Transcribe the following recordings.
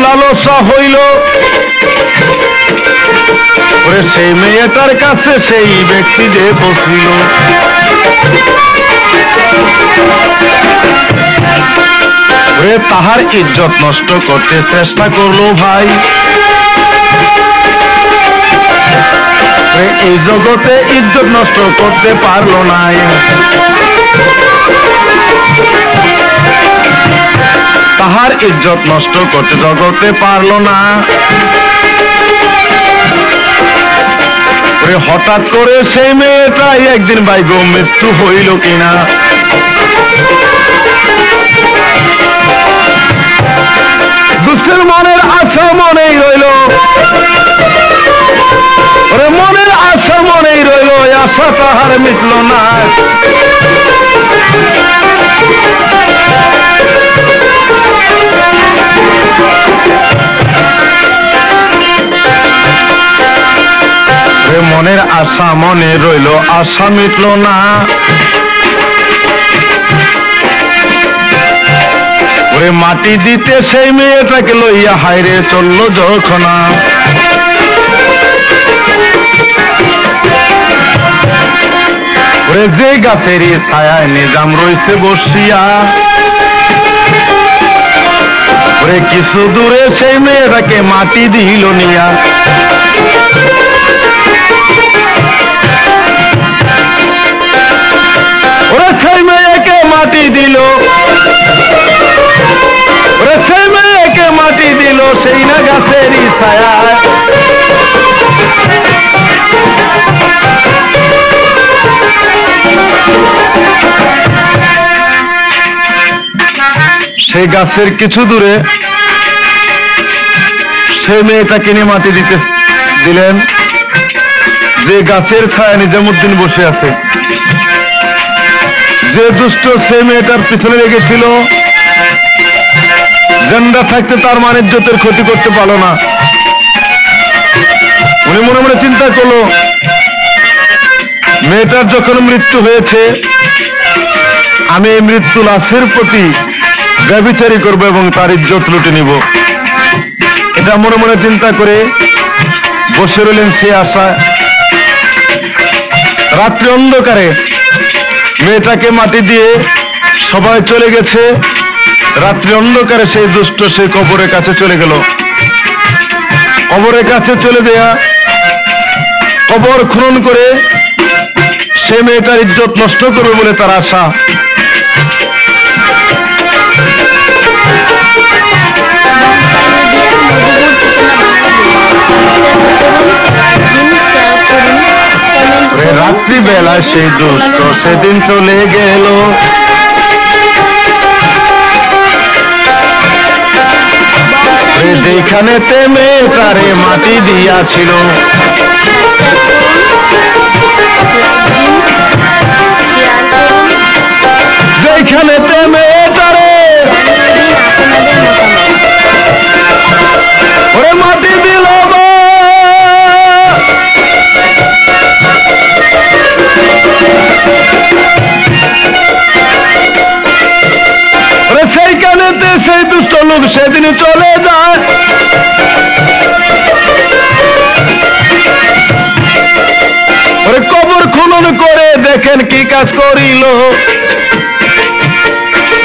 লালসা হইল ওরে সেই মেয়েটার কাছে সেই ব্যক্তি যে বসিল ওরে তাহার ইজ্জত নষ্ট করতে চেষ্টা করলো ভাই এই জগতে ইজ্জত নষ্ট করতে পারলো না তাহার ইজ্জত নষ্ট করতে জগতে পারলো না হঠাৎ করে সেই মেয়েটাই একদিন ভাইব মৃত্যু হইল কিনা দুষ্টের মনের আশা মনেই রইল ওরে মনের আশা মনেই রইল আশা তাহার মিটল না মনের আশা মনে রইল আশা মিটল না ওরে মাটি দিতে সেই মেয়েটাকে লইয়া হাইরে চলল যখন ওরে যে গাছেরই ছায়ায় নিজাম রইছে বসিয়া ওরে কিছু দূরে সেই মেয়েটাকে মাটি দিল নিয়া ওরে সেই মেয়েকে মাটি দিল ওরে সেই মেয়েকে মাটি দিল সেই না গাছেরই ছায়ায় সেই গাছের কিছু দূরে সেই মেয়েটাকে নিয়ে মাটি দিতে দিলেন যে গাছের ছায়া নিজামুদ্দিন বসে আছে যে দুষ্ট সেই মেয়েটার পিছনে লেগেছিল জেন্ডা থাকতে তার মান ইজ্জতের ক্ষতি করতে পারলো না উনি মনে মনে চিন্তা করলো মেয়েটার যখন মৃত্যু হয়েছে আমি এই মৃত্যু লাশের প্রতি ব্যভিচারী করব এবং তার ইজ্জত লুটে নিব এটা মনে মনে চিন্তা করে বসে রইলেন সে আশা রাত্রি অন্ধকারে মেয়েটাকে মাটি দিয়ে সবাই চলে গেছে রাত্রি অন্ধকারে সেই দুষ্ট সেই কবরের কাছে চলে গেল কবরের কাছে চলে দেয়া কবর খনন করে সে মেয়েটার ইজ্জত নষ্ট করবে বলে তার আশা রাত্রিবেলা সেই দুষ্ট সেদিন চলে গেল যেখানে মেয়েটারে মাটি দিয়াছিল যেখানে মেয়েটারে ওরে মাটি দিল সেইখানেতে সেই দুষ্ট লোক সেদিন চলে যায় ওরে কবর খনন করে দেখেন কি কাজ করিল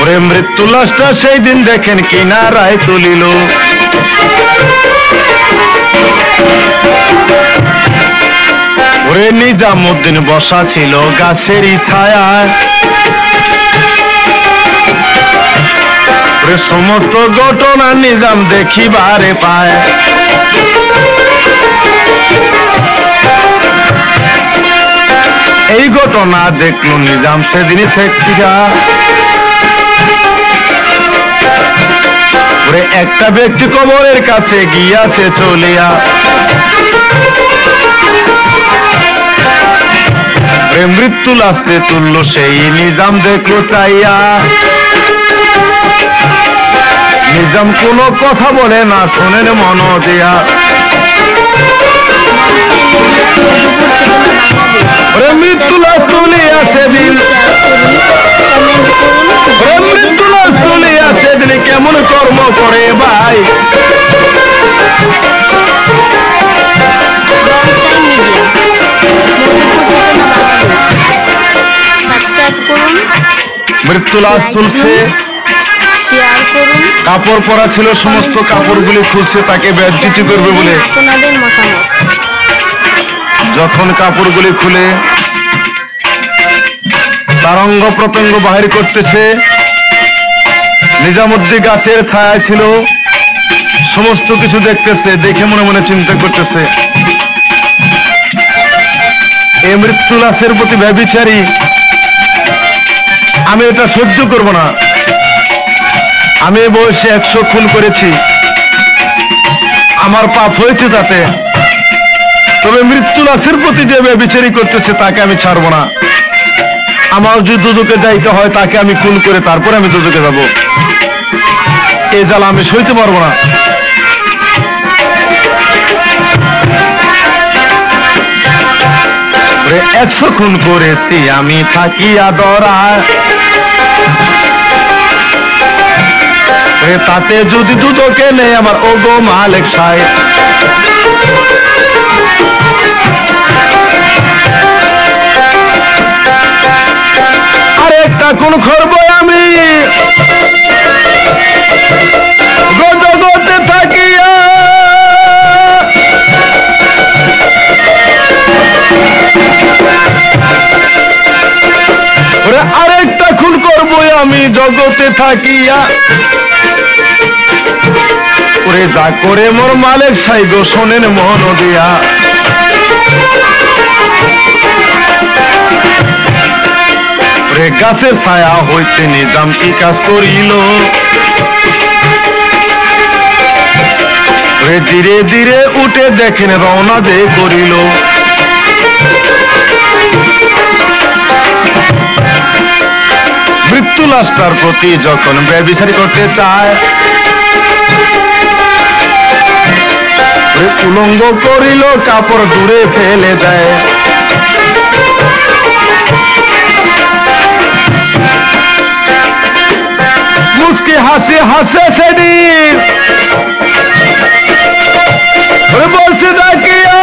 ওরে মৃত্যু লাশটা সেই দিন দেখেন কিনারায় তুলিল ওরে নিজামুদ্দিন বসা ছিল গাছেরই ছায়ায় সমস্ত ঘটনা নিজাম দেখিবারে পায় এই ঘটনা দেখলো নিজাম সেদিনই থেকে একটা ব্যক্তি কবরের কাছে গিয়াছে চলিয়া মৃত্যু লাশে তুলল সেই নিজাম দেখলো চাইয়া নিজাম কোনো কথা বলে না শোনেন মন দিয়া মৃত্যু লাশ তুলিয়া সেদিন মৃত্যু লাশ তুলিয়া সেদিন কেমন কর্ম করে ভাই করুন, মৃত্যু লাশ তুলছে, শেয়ার করুন। কাপড় পরা ছিল, সমস্ত কাপড়গুলি খুলছে তাকে বেজ্জতি করবে বলে। আপনাদের মতামত। যখন কাপড়গুলি খুলে তার অঙ্গ প্রত্যঙ্গ বাহির করতেছে, নিজামুদ্দিন গাছের ছায়া ছিল, সমস্ত কিছু দেখতেছে, দেখে মনে মনে চিন্তা করতেছে এই মৃত্যু লাশের প্রতি ব্যভিচারী, আমি এটা সহ্য করব না। আমি এ বয়সে 100 খুন করেছি, আমার পাপ হয়েছে তাতে, তবে মৃত্যু লাশের প্রতি যে ব্যভিচারী করতেছে তাকে আমি ছাড়বো না। আমার যদি দুদকে যাইতে হয় তাকে আমি খুন করে তারপরে আমি দুদকে যাব, এই জ্বালা আমি সইতে পারবো না। 100 খুন করেছি আমি থাকিয়া ধরায়, তাতে যদি দুদকে নেই আমার ওগো মালিক সাহেব। আরেকটা খুন করবো আমি জগতে থাকিয়া, আরেকটা খুন করবো আমি জগতে থাকিয়া, ওরে যা করে মোর মালিক সাইদ শোনেন মন দিয়া। ওরে গাছের ছায়া হইতে নিজাম কি কাজ করিল, ওরে ধীরে ধীরে উঠে দেখেন রওনা যে করিল। মৃত্যু লাশটার প্রতি যখন ব্যভিচার করতে চায়, উলঙ্গ করিল, কাপড় দূরে ফেলে দেয়। মুচকি হাসি হাসে সেদিন বলছে ডাকিয়া,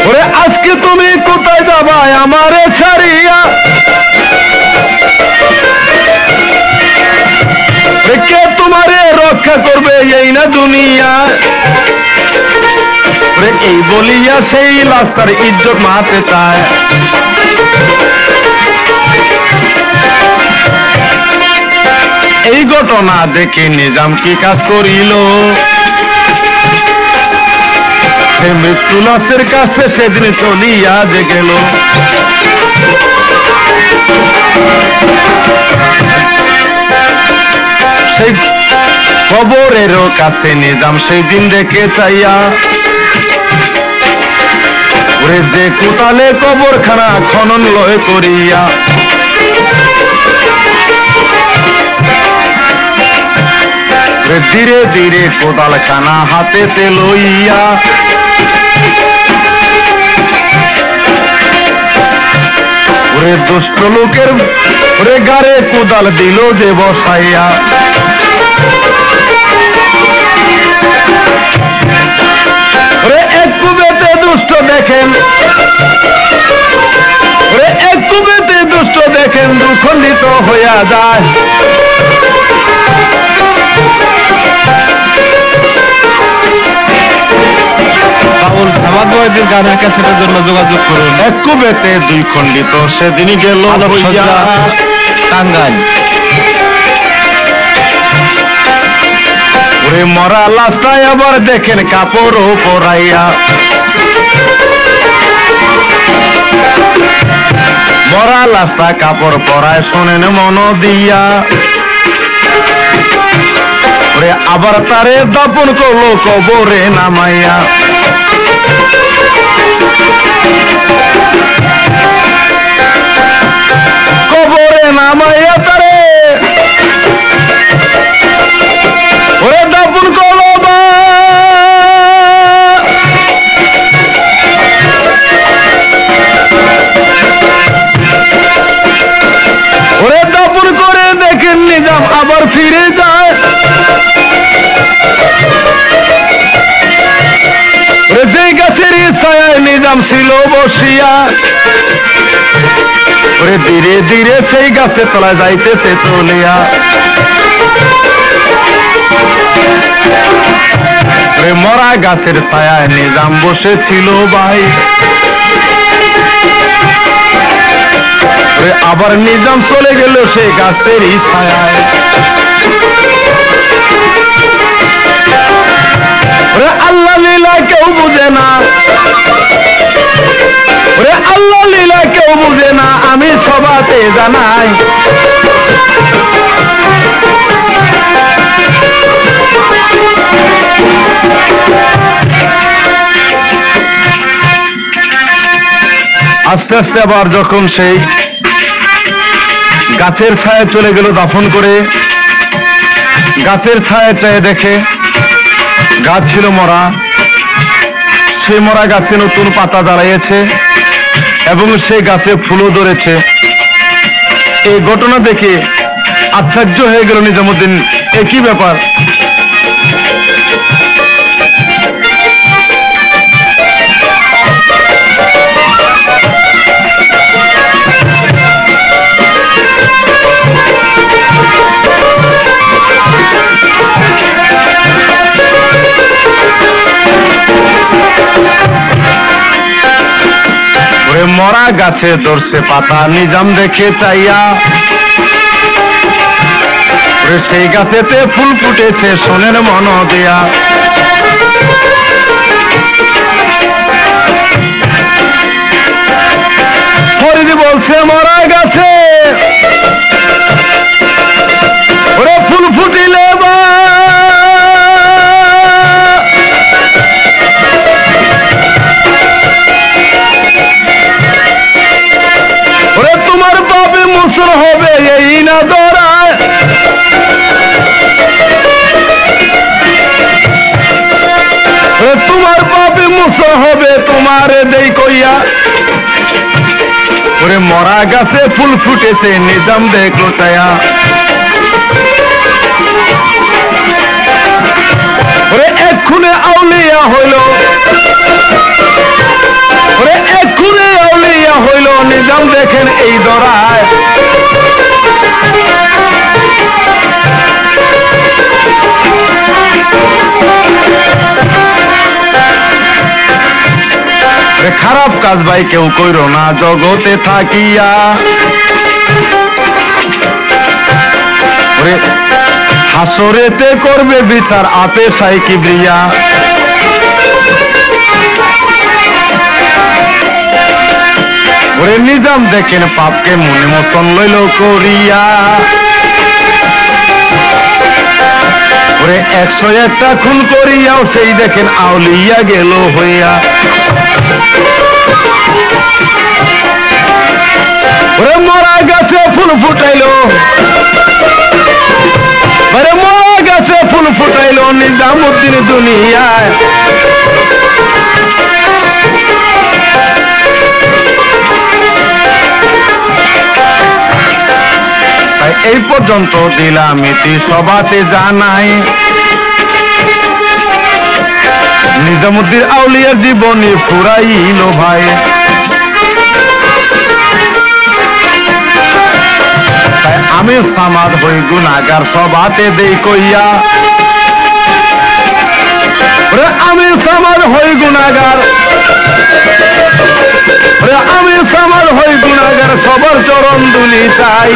ওরে আজকে তুমি কোথায় যাবা আমারে ছাড়িয়া, কে তোমারে রক্ষা করবে এই না দুনিয়া। এই বলিয়া সেই লাস্তার ইজ্জত মারতে চায়। এই ঘটনা দেখে নিজাম কি কাজ করিল, সে মৃত্যু লাশের কাছে সেদিন চলিয়া যে গেল। সেই কবরেরও কাছে নিজাম সেই দিন দেখে চাইয়া, ওরে যে কোতালে কবরখানা খনন লয় করিয়া, ধীরে ধীরে কোদালখানা হাতেতে লইয়া, ওরে দুষ্ট লোকের ওরে গারে কোদাল দিল যে বসাইয়া। ওরে এক কুবেতে দুষ্ট দেখেন, ওরে এক কুবেতে দুষ্ট দেখেন দুখণ্ডিত হইয়া যায়। গানের ক্যাসেটের জন্য যোগাযোগ করুন। এক কুবেতে 2 খণ্ডিত সেদিনই গেল টাঙ্গাইল। ওরে মরা লাশটাই আবার দেখেন কাপড়ও পরাইয়া, মরা লাশটা কাপড় পরায় শোনেন মন দিয়া। ওরে আবার তারে দাপন করলো কবরে নামাইয়া, কবরে নামাইয়া তারে ওরে দাপন করলো। ওরে দাপন করে দেখেন নিজাম আবার ফিরে যায়। নিজাম ছিল বসিয়া, ওরে ধীরে ধীরে সেই গাছের তলায় যাইতেছে চলিয়া। ওরে মরা গাছের ছায়ায় নিজাম বসেছিল ভাই, ওরে আবার নিজাম চলে গেল সেই গাছেরই ছায়ায়। ওরে আল্লাহ লীলা কেউ বুঝে না, ওরে আল্লাহ লীলা কেউ বুঝে না, আমি সবাতে জানাই। আস্তে আস্তে আবার যখন সেই গাছের ছায়ায় চলে গেল দাফন করে, গাছের ছায়াটায় দেখে গাছ ছিল মরা, সে মরা গাছে নতুন পাতা দাঁড়িয়েছে এবং সে গাছে ফুলও ধরেছে। এই ঘটনা দেখে আশ্চর্য হয়ে গেল নিজামুদ্দিন, একই ব্যাপার। মরা গাছে ধরছে পাতা, নিজাম দেখে চাইয়া, সেই গাছেতে ফুল ফুটেছে শোনেন মন দিয়া। ফরিদ বলছে মরা গাছে ওরে ফুল ফুটিলে বা ওরে তোমার বাবে মুসল হবে এই না দরায়, তোমার বাবে মুসল হবে তোমার দেই কইয়া। ওরে মরা গাছে ফুল ফুটেছে নিজাম দেখলো চায়া, ওরে এক্ষুনে আউলিয়া হইল, ওরে এক্ষুনে আউলিয়া হইল, নিজাম দেখেন এই দরায়। খারাপ কাজ ভাই কেউ কইরো না জগতে থাকিয়া, ওরে হাসরেতে করবে বিচার আপে সাই কিবরিয়া। ওরে নিজাম দেখেন পাপকে মনে মতন লইল করিয়া, ওরে 101টা খুন করিয়াও সেই দেখেন আউলিয়া গেল হইয়া। ওরে মরা গাছে ফুল ফুটাইলো, ওরে মরা গাছে ফুল ফুটাইলো নিজামুদ্দিন দুনিয়ায়। এই পর্যন্ত দিলাম ইতি সবাতে জানাই, নিজামুদ্দিন আউলিয়ার জীবনী ফুরাইল ভাই। তাই আমি সামাদ হই গুনাহগার সবাতে দেই কইয়া, আমি সামাদ হই গুনাহগার, আমি সামাদ হই গুনাহগার, সবার চরণ দুলি চাই।